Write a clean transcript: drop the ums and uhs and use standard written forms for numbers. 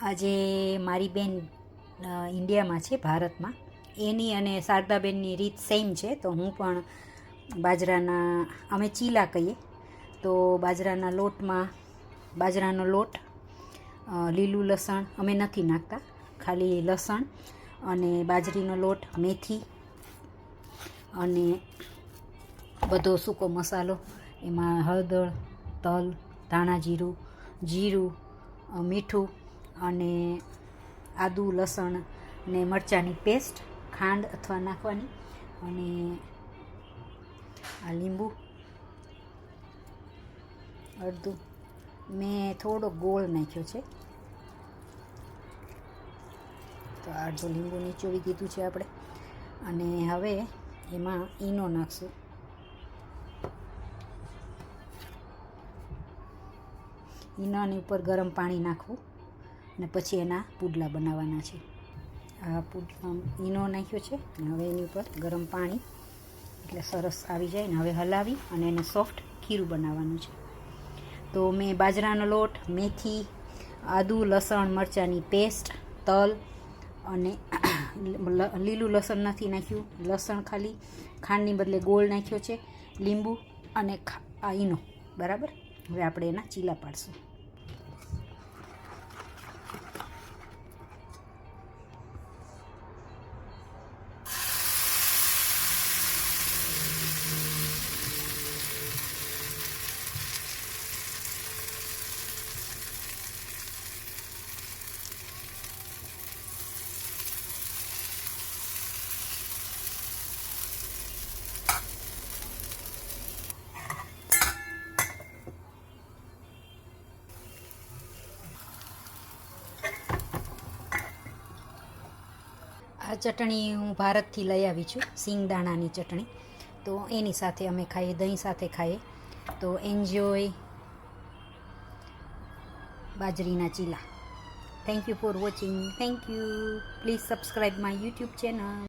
આજે મારી બેન ઇન્ડિયામાં છે, ભારતમાં. એની અને શારદાબેનની રીત સેમ છે. તો હું પણ બાજરાના, અમે ચીલા કહીએ, તો બાજરાનો લોટ, લીલું લસણ અમે નથી નાખતા, ખાલી લસણ અને બાજરીનો લોટ, મેથી અને બધો સૂકો મસાલો, એમાં હળદર, તલ, ધાણા જીરું, મીઠું અને આદુ લસણ ને મરચાંની પેસ્ટ, ખાંડ અથવા નાખવાની, અને આ લીંબુ અડધું, મેં થોડો ગોળ નાખ્યો છે, તો અડધું લીંબુ નીચોવી દીધું છે આપણે. અને હવે એમાં ઈનો નાખશું. ઈનાની ઉપર ગરમ પાણી નાખવું અને પછી એના પુડલા બનાવવાના છે. આ ઈનો નાખ્યો છે અને હવે એની ઉપર ગરમ પાણી એટલે સરસ આવી જાય ને હવે હલાવી અને એને સોફ્ટ ખીરું બનાવવાનું છે. તો મેં બાજરાનો લોટ, મેથી, આદુ લસણ મરચાંની પેસ્ટ, તલ અને લીલું લસણ નથી નાખ્યું, લસણ ખાલી, ખાંડની બદલે ગોળ નાખ્યો છે, લીંબુ અને આ ઈનો. બરાબર. હવે આપણે એના ચીલા પાડશું. આ ચટણી હું ભારતથી લઈ આવી છું, સિંગદાણાની ચટણી. તો એની સાથે અમે ખાઈએ, દહીં સાથે ખાઈએ. તો એન્જોય બાજરીના cheela. Thank you for watching. Thank you. Please subscribe my YouTube channel.